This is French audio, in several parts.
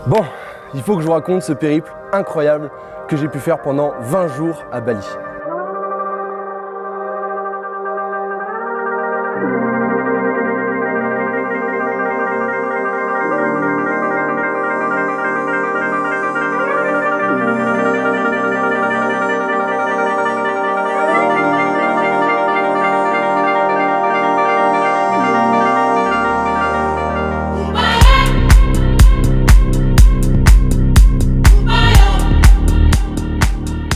Bon, il faut que je vous raconte ce périple incroyable que j'ai pu faire pendant 20 jours à Bali.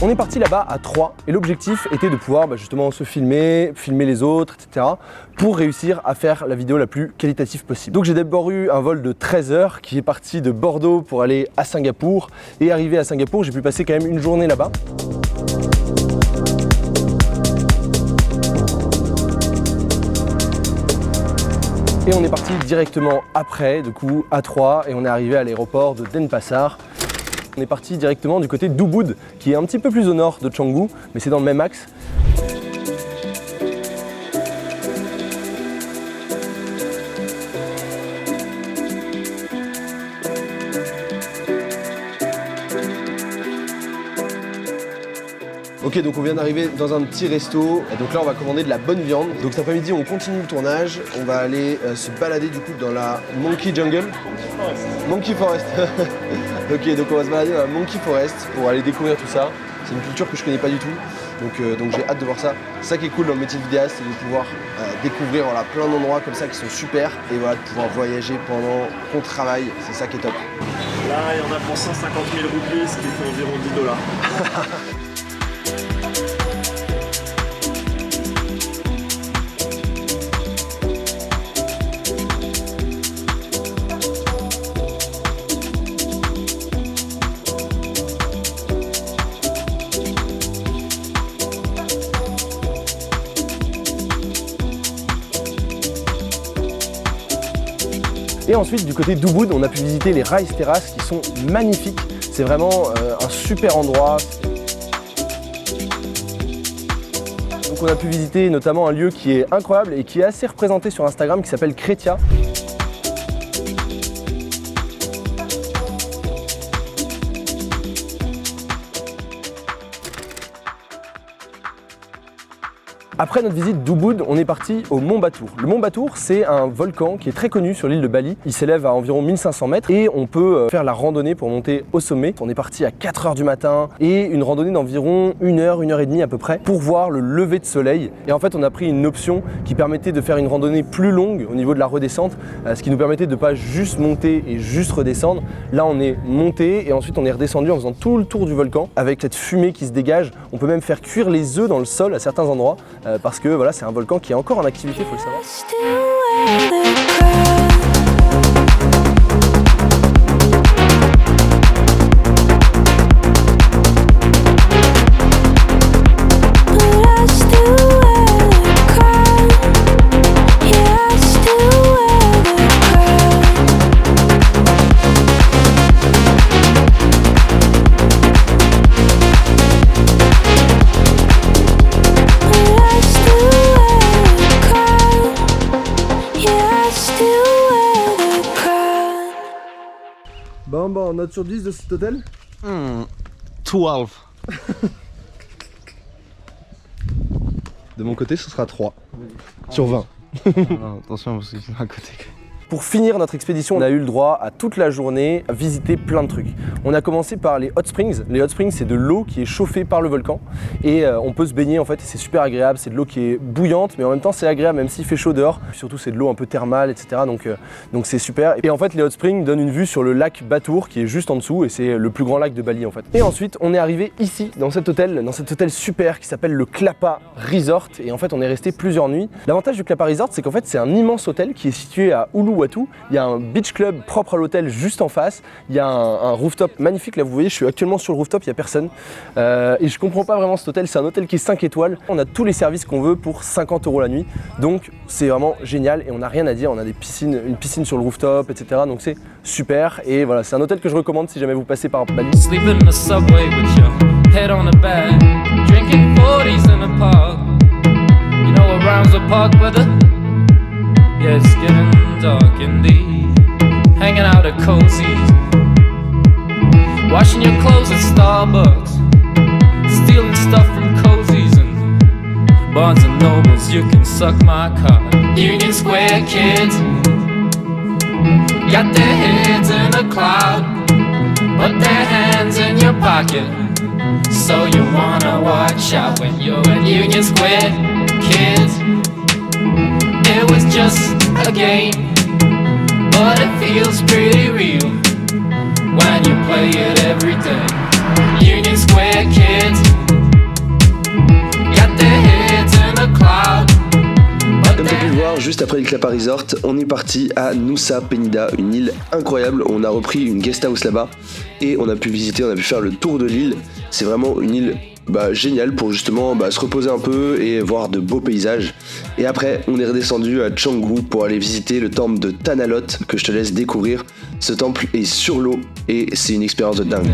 On est parti là-bas à 3 et l'objectif était de pouvoir justement se filmer les autres, etc. pour réussir à faire la vidéo la plus qualitative possible. Donc j'ai d'abord eu un vol de 13 heures qui est parti de Bordeaux pour aller à Singapour et arrivé à Singapour, j'ai pu passer quand même une journée là-bas. Et on est parti directement après, du coup, à 3 et on est arrivé à l'aéroport de Denpasar. On est parti directement du côté d'Ubud, qui est un petit peu plus au nord de Canggu, mais c'est dans le même axe. Ok, donc on vient d'arriver dans un petit resto, et donc là on va commander de la bonne viande. Donc cet après-midi on continue le tournage, on va aller se balader du coup dans la Monkey Jungle. Monkey Forest. Ok, donc on va se balader dans la Monkey Forest pour aller découvrir tout ça. C'est une culture que je connais pas du tout, donc j'ai hâte de voir ça. C'est ça qui est cool dans le métier de vidéaste, c'est de pouvoir découvrir plein d'endroits comme ça qui sont super et voilà, de pouvoir voyager pendant qu'on travaille, c'est ça qui est top. Là, il y en a pour 150 000 roupies, ce qui fait environ 10 $. Et ensuite, du côté d'Ubud, on a pu visiter les Rice Terraces qui sont magnifiques. C'est vraiment un super endroit. Donc on a pu visiter notamment un lieu qui est incroyable et qui est assez représenté sur Instagram qui s'appelle Kretia. Après notre visite d'Ubud, on est parti au Mont Batur. Le Mont Batur, c'est un volcan qui est très connu sur l'île de Bali. Il s'élève à environ 1500 mètres et on peut faire la randonnée pour monter au sommet. On est parti à 4 heures du matin et une randonnée d'environ 1 heure, 1 heure et demie à peu près pour voir le lever de soleil. Et en fait, on a pris une option qui permettait de faire une randonnée plus longue au niveau de la redescente, ce qui nous permettait de ne pas juste monter et juste redescendre. Là, on est monté et ensuite on est redescendu en faisant tout le tour du volcan avec cette fumée qui se dégage. On peut même faire cuire les œufs dans le sol à certains endroits. Parce que voilà, c'est un volcan qui est encore en activité, il faut le savoir. Bon, note sur 10 de cet hôtel 12. De mon côté, ce sera 3 sur 20. Non, attention parce qu'ils sont à côté. Pour finir notre expédition, on a eu le droit à toute la journée à visiter plein de trucs. On a commencé par les hot springs. Les hot springs, c'est de l'eau qui est chauffée par le volcan et on peut se baigner en fait et c'est super agréable. C'est de l'eau qui est bouillante mais en même temps c'est agréable même s'il fait chaud dehors. Surtout c'est de l'eau un peu thermale, etc. Donc c'est super. Et en fait les hot springs donnent une vue sur le lac Batur qui est juste en dessous et c'est le plus grand lac de Bali en fait. Et ensuite on est arrivé ici dans cet hôtel super qui s'appelle le Klapa Resort et en fait on est resté plusieurs nuits. L'avantage du Klapa Resort c'est qu'en fait c'est un immense hôtel qui est situé à Uluwatu. Il y a un beach club propre à l'hôtel juste en face. Il y a un rooftop magnifique. Là vous voyez je suis actuellement sur le rooftop, il n'y a personne. Et je comprends pas vraiment cet hôtel, c'est un hôtel qui est 5 étoiles. On a tous les services qu'on veut pour 50 € la nuit. Donc c'est vraiment génial et on n'a rien à dire. On a des piscines, une piscine sur le rooftop, etc. Donc c'est super. Et voilà, c'est un hôtel que je recommande si jamais vous passez par Bali. Yeah, it's getting dark indeed. Hanging out at Cozy's, Washing your clothes at Starbucks, stealing stuff from Cozies and Barnes and Nobles. You can suck my cock. Union Square kids got their heads in a cloud, but their hands in your pocket. So you wanna watch out when you're at Union Square kids. It was just a game, but it feels pretty real when you play it every day. Union Square kids got their heads in a cloud. Comme tu as pu le voir, juste après le Clapa Resort, on est parti à Nusa Penida, une île incroyable. On a repris une guest house là-bas et on a pu visiter, on a pu faire le tour de l'île. C'est vraiment une île géniale pour justement se reposer un peu et voir de beaux paysages. Et après, on est redescendu à Canggu pour aller visiter le temple de Tanalot que je te laisse découvrir. Ce temple est sur l'eau et c'est une expérience de dingue.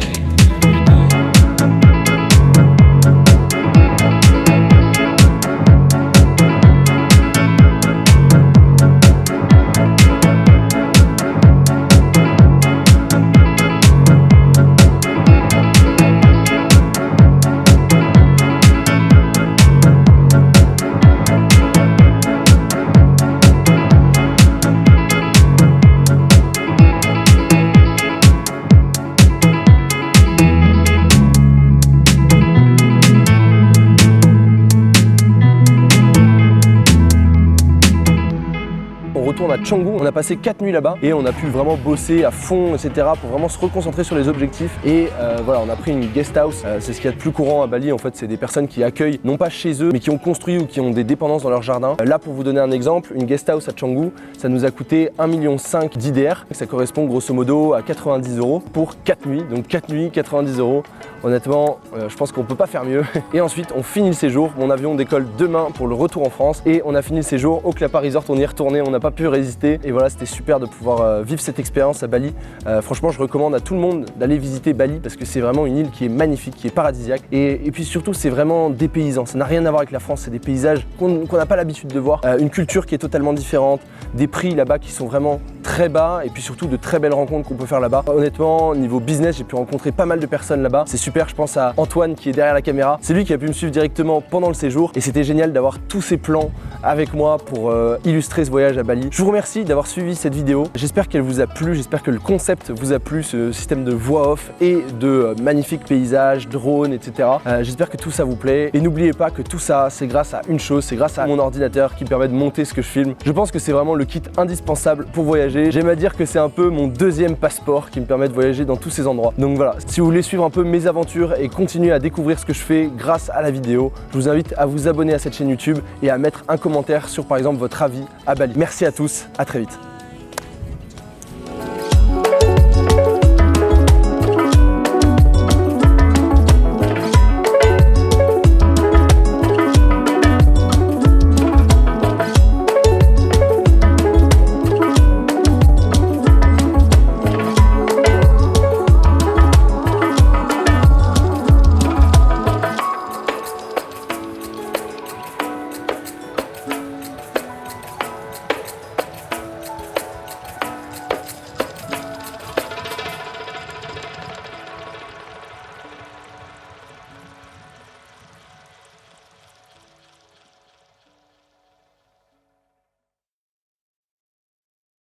Retourne à Canggu, on a passé 4 nuits là-bas et on a pu vraiment bosser à fond, etc. pour vraiment se reconcentrer sur les objectifs. Et voilà, on a pris une guest house, c'est ce qu'il y a de plus courant à Bali en fait, c'est des personnes qui accueillent non pas chez eux mais qui ont construit ou qui ont des dépendances dans leur jardin. Là pour vous donner un exemple, une guest house à Canggu, ça nous a coûté 1,5 million d'IDR, ça correspond grosso modo à 90 € pour 4 nuits, donc 4 nuits, 90 €. Honnêtement, je pense qu'on peut pas faire mieux. Et ensuite, on finit le séjour, mon avion décolle demain pour le retour en France et on a fini le séjour au Clapa Resort, on y est retourné, on n'a pas pu résister et voilà, c'était super de pouvoir vivre cette expérience à Bali. Franchement, je recommande à tout le monde d'aller visiter Bali parce que c'est vraiment une île qui est magnifique, qui est paradisiaque et puis surtout c'est vraiment dépaysant, ça n'a rien à voir avec la France, c'est des paysages qu'on n'a pas l'habitude de voir, une culture qui est totalement différente, des prix là-bas qui sont vraiment très bas et puis surtout de très belles rencontres qu'on peut faire là-bas. Honnêtement, niveau business, j'ai pu rencontrer pas mal de personnes là-bas, c'est super, je pense à Antoine qui est derrière la caméra, c'est lui qui a pu me suivre directement pendant le séjour et c'était génial d'avoir tous ces plans avec moi pour illustrer ce voyage à Bali. Je vous remercie d'avoir suivi cette vidéo, j'espère qu'elle vous a plu, j'espère que le concept vous a plu, ce système de voix off et de magnifiques paysages, drones, etc. J'espère que tout ça vous plaît et n'oubliez pas que tout ça c'est grâce à une chose, c'est grâce à mon ordinateur qui me permet de monter ce que je filme. Je pense que c'est vraiment le kit indispensable pour voyager. J'aime à dire que c'est un peu mon deuxième passeport qui me permet de voyager dans tous ces endroits. Donc voilà, si vous voulez suivre un peu mes aventures et continuer à découvrir ce que je fais grâce à la vidéo, je vous invite à vous abonner à cette chaîne YouTube et à mettre un commentaire sur par exemple votre avis à Bali. Merci à tous, à très vite.